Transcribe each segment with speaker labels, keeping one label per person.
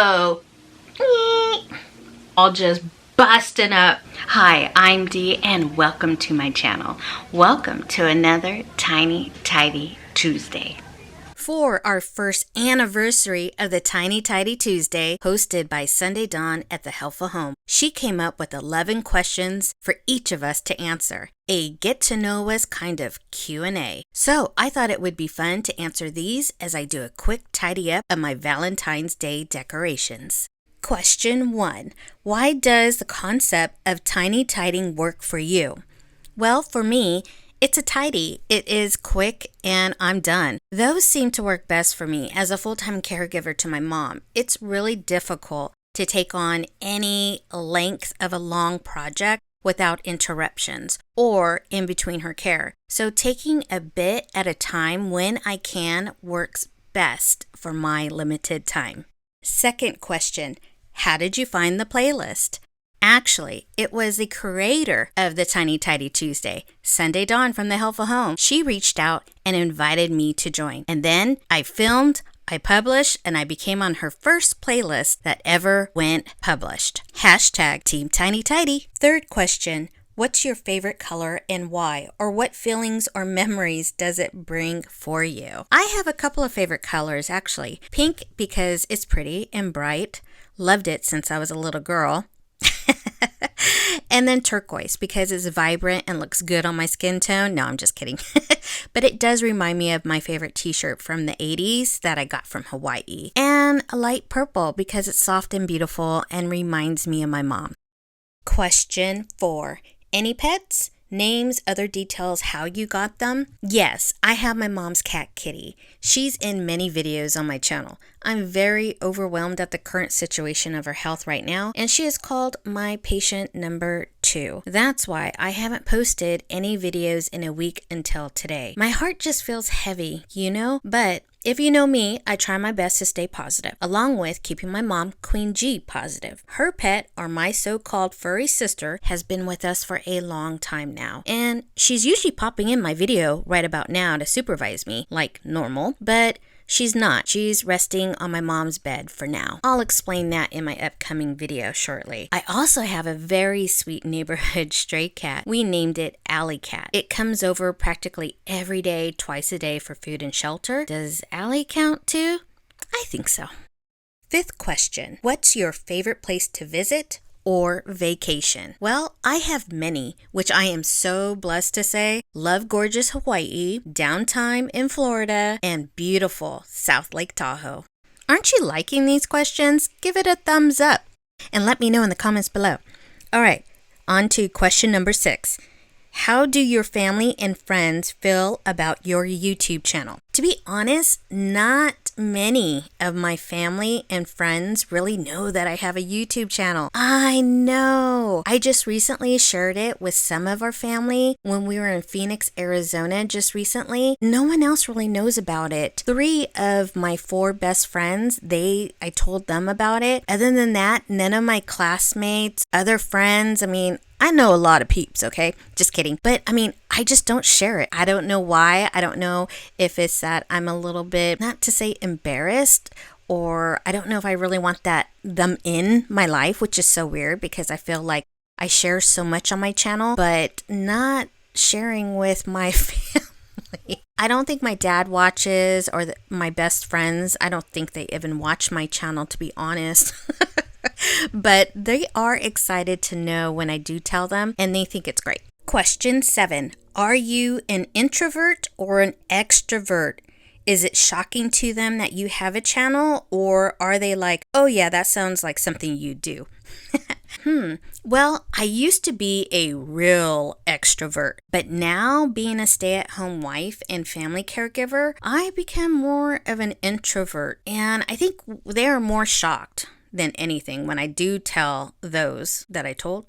Speaker 1: Uh-oh. All just busting up. Hi, I'm Dee and welcome to my channel. Welcome to another Tiny Tidy Tuesday. For our first anniversary of the Tiny Tidy Tuesday, hosted by Sunday Dawn at the Helpful Home, she came up with 11 questions for each of us to answer. A get-to-know-us kind of Q&A. So I thought it would be fun to answer these as I do a quick tidy up of my Valentine's Day decorations. Question 1. Why does the concept of tiny tidying work for you? Well, for me, it's a tidy. It is quick and I'm done. Those seem to work best for me as a full-time caregiver to my mom. It's really difficult to take on any length of a long project without interruptions or in between her care. So taking a bit at a time when I can works best for my limited time. Second question, how did you find the playlist? Actually, it was the creator of the Tiny Tidy Tuesday, Sunday Dawn from the Helpful Home. She reached out and invited me to join. And then I filmed, I published, and I became on her first playlist that ever went published. Hashtag Team Tiny Tidy. Third question, what's your favorite color and why? Or what feelings or memories does it bring for you? I have a couple of favorite colors, actually. Pink because it's pretty and bright. Loved it since I was a little girl. And then turquoise because it's vibrant and looks good on my skin tone. No, I'm just kidding. But it does remind me of my favorite t-shirt from the 80s that I got from Hawaii. And a light purple because it's soft and beautiful and reminds me of my mom. Question 4. Any pets? Names, other details, how you got them? Yes, I have my mom's cat, Kitty. She's in many videos on my channel. I'm very overwhelmed at the current situation of her health right now, and she is called my patient number 2. That's why I haven't posted any videos in a week until today. My heart just feels heavy, but if you know me, I try my best to stay positive, along with keeping my mom, Queen G, positive. Her pet, or my so-called furry sister, has been with us for a long time now. And she's usually popping in my video right about now to supervise me, like normal, but she's not. She's resting on my mom's bed for now. I'll explain that in my upcoming video shortly. I also have a very sweet neighborhood stray cat. We named it Alley Cat. It comes over practically every day, twice a day for food and shelter. Does Alley count too? I think so. Fifth question. What's your favorite place to visit or vacation? Well, I have many, which I am so blessed to say. Love gorgeous Hawaii, downtime in Florida, and beautiful South Lake Tahoe. Aren't you liking these questions? Give it a thumbs up and let me know in the comments below. All right, on to question number 6. How do your family and friends feel about your YouTube channel? To be honest, not many of my family and friends really know that I have a YouTube channel. I know. I just recently shared it with some of our family when we were in Phoenix, Arizona just recently. No one else really knows about it. 3 of my 4 best friends, I told them about it. Other than that, none of my classmates, other friends, I know a lot of peeps, okay? Just kidding. But I just don't share it. I don't know why. I don't know if it's that I'm a little bit, not to say embarrassed, or I don't know if I really want them in my life, which is so weird because I feel like I share so much on my channel, but not sharing with my family. I don't think my dad watches or my best friends. I don't think they even watch my channel, to be honest. But they are excited to know when I do tell them, and they think it's great. Question 7. Are you an introvert or an extrovert? Is it shocking to them that you have a channel, or are they like, oh yeah, that sounds like something you do? Well, I used to be a real extrovert, but now being a stay-at-home wife and family caregiver, I become more of an introvert, and I think they are more shocked than anything when I do tell those that I told.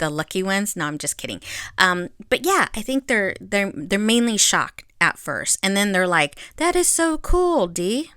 Speaker 1: The lucky ones. No, I'm just kidding. But yeah, I think they're mainly shocked at first, and then they're like, "That is so cool, Dee."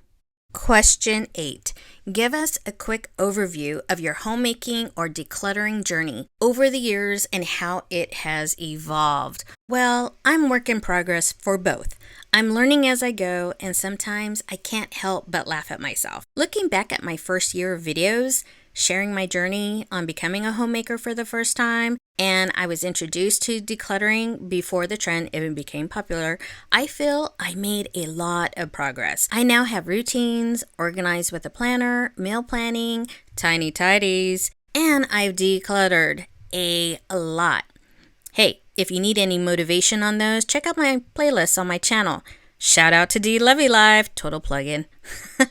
Speaker 1: Question 8. Give us a quick overview of your homemaking or decluttering journey over the years and how it has evolved. Well, I'm work in progress for both. I'm learning as I go, and sometimes I can't help but laugh at myself. Looking back at my first year of videos, sharing my journey on becoming a homemaker for the first time, and I was introduced to decluttering before the trend even became popular, I feel I made a lot of progress. I now have routines, organized with a planner, meal planning, tiny tidies, and I've decluttered a lot. Hey, if you need any motivation on those, check out my playlists on my channel. Shout out to Deelovelylife, total plug-in.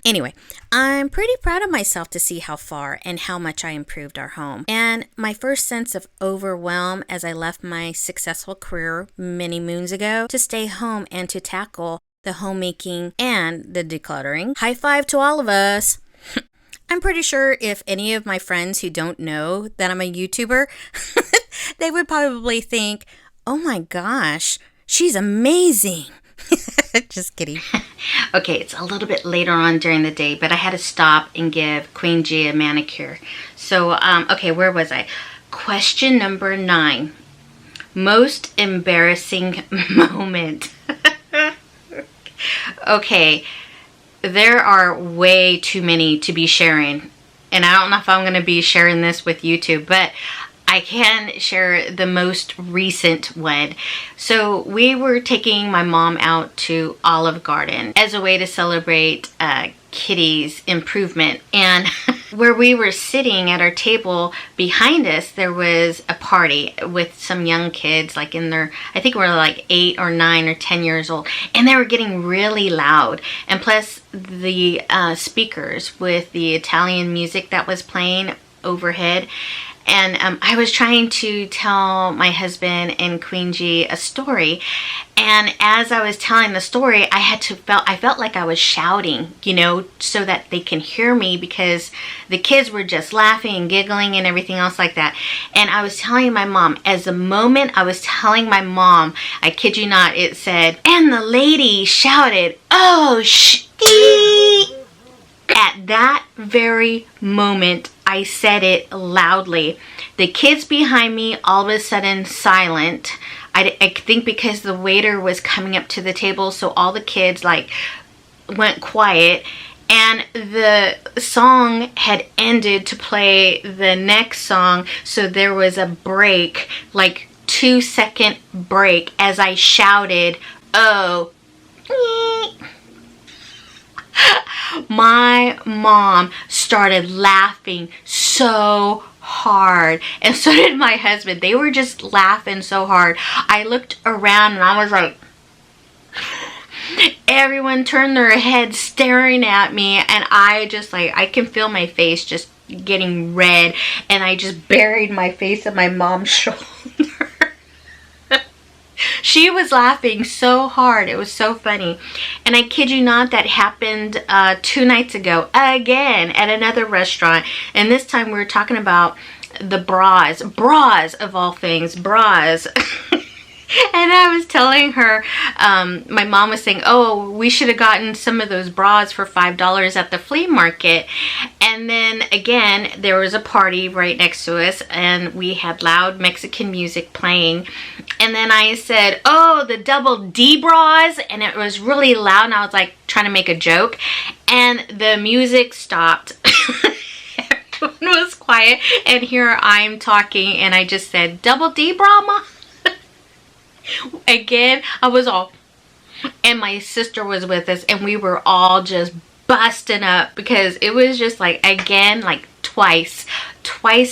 Speaker 1: Anyway, I'm pretty proud of myself to see how far and how much I improved our home. And my first sense of overwhelm as I left my successful career many moons ago to stay home and to tackle the homemaking and the decluttering. High five to all of us. I'm pretty sure if any of my friends who don't know that I'm a YouTuber, they would probably think, oh my gosh, she's amazing. Just kidding. Okay, it's a little bit later on during the day, but I had to stop and give Queen G a manicure. So, okay, where was I? Question number 9. Most embarrassing moment. Okay, there are way too many to be sharing. And I don't know if I'm going to be sharing this with YouTube, but I can share the most recent one. So we were taking my mom out to Olive Garden as a way to celebrate Kitty's improvement. And where we were sitting at our table behind us, there was a party with some young kids, like in their, I think we're like 8 or 9 or 10 years old. And they were getting really loud. And plus the speakers with the Italian music that was playing overhead. And I was trying to tell my husband and Queen G a story, and as I was telling the story, I felt like I was shouting, you know, so that they can hear me, because the kids were just laughing and giggling and everything else like that. And I was telling my mom, as the moment I was telling my mom, I kid you not, it said, and the lady shouted, "Oh, At that very moment, I said it loudly. The kids behind me all of a sudden silent. I think because the waiter was coming up to the table, so all the kids like went quiet, and the song had ended to play the next song, so there was a break, like 2-second break, as I shouted, "Oh." My mom started laughing so hard, and so did my husband. They were just laughing so hard. I looked around and I was like, everyone turned their heads staring at me, and I just like, I can feel my face just getting red, and I just buried my face in my mom's shoulder. She was laughing so hard. It was so funny. And I kid you not, that happened 2 nights ago again at another restaurant. And this time we were talking about the bras. Bras, of all things. Bras. And I was telling her, my mom was saying, oh, we should have gotten some of those bras for $5 at the flea market. And then again, there was a party right next to us, and we had loud Mexican music playing. And then I said, oh, the double D bras, and it was really loud, and I was like trying to make a joke, and the music stopped. Everyone was quiet, and here I'm talking, and I just said, double D bra, Ma? Again, I was all, and my sister was with us, and we were all just busting up, because it was just like, again, like twice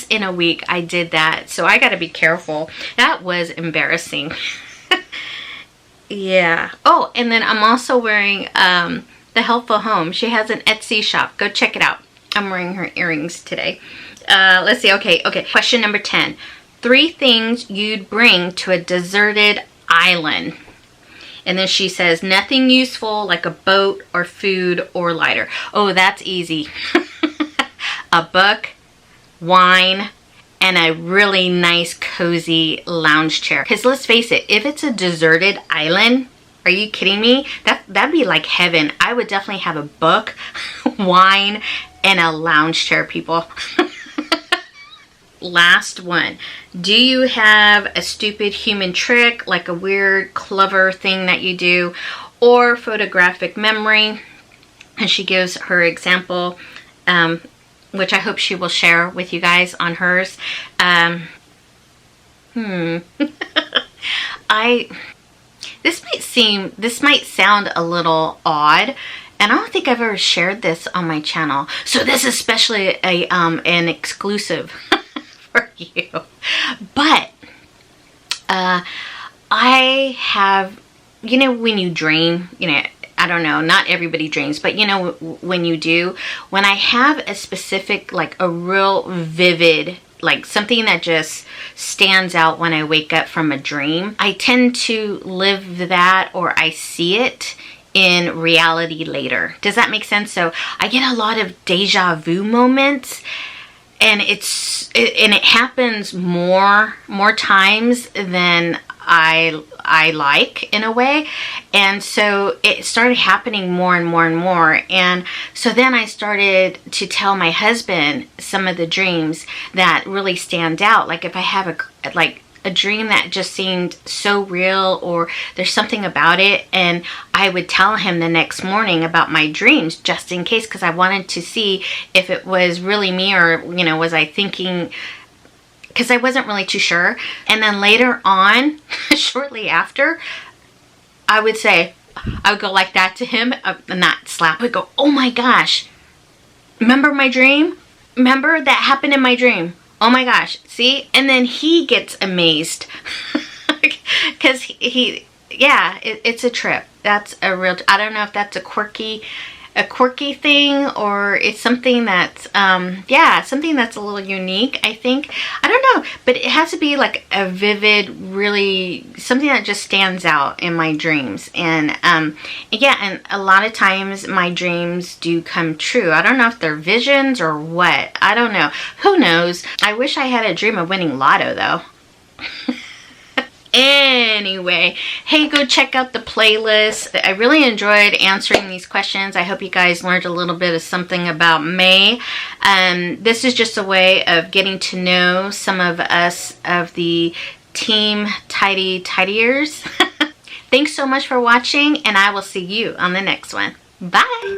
Speaker 1: in a week I did that. So I gotta be careful. That was embarrassing. Yeah. Oh, and then I'm also wearing the Helpful Home. She has an Etsy shop. Go check it out. I'm wearing her earrings today. Let's see. Okay. Question number 10. 3 things you'd bring to a deserted island. And then she says, nothing useful like a boat or food or lighter. Oh, that's easy. A book, wine, and a really nice cozy lounge chair. Because let's face it, if it's a deserted island, are you kidding me? That'd be like heaven. I would definitely have a book, wine and a lounge chair, people. Last one. Do you have a stupid human trick, like a weird, clever thing that you do, or photographic memory? And she gives her example, which I hope she will share with you guys on hers. This might sound a little odd, and I don't think I've ever shared this on my channel. So this is especially an exclusive for you. But I have, you know, when you dream, you know, I don't know, not everybody dreams, but you know, when you do, when I have a specific, like a real vivid, like something that just stands out when I wake up from a dream, I tend to live that, or I see it in reality later. Does that make sense? So I get a lot of deja vu moments, and it happens more times than I like, in a way. And so it started happening more and more and more. And so then I started to tell my husband some of the dreams that really stand out. Like if I have a dream that just seemed so real, or there's something about it, and I would tell him the next morning about my dreams, just in case, because I wanted to see if it was really me, or, you know, was I thinking, because I wasn't really too sure. And then later on, shortly after, I would go like that to him, not slap, I would go, oh my gosh, remember my dream? Remember that happened in my dream? Oh my gosh, see? And then he gets amazed because yeah, it's a trip. That's a real, I don't know if that's a quirky thing, or it's something that's, yeah, something that's a little unique, I think. I don't know, but it has to be like a vivid, really, something that just stands out in my dreams. And, yeah, and a lot of times my dreams do come true. I don't know if they're visions or what. I don't know. Who knows? I wish I had a dream of winning lotto, though. Anyway, hey, go check out the playlist. I really enjoyed answering these questions. I hope you guys learned a little bit of something about May. This is just a way of getting to know some of us of the team Tidiers. Thanks so much for watching, and I will see you on the next one. Bye!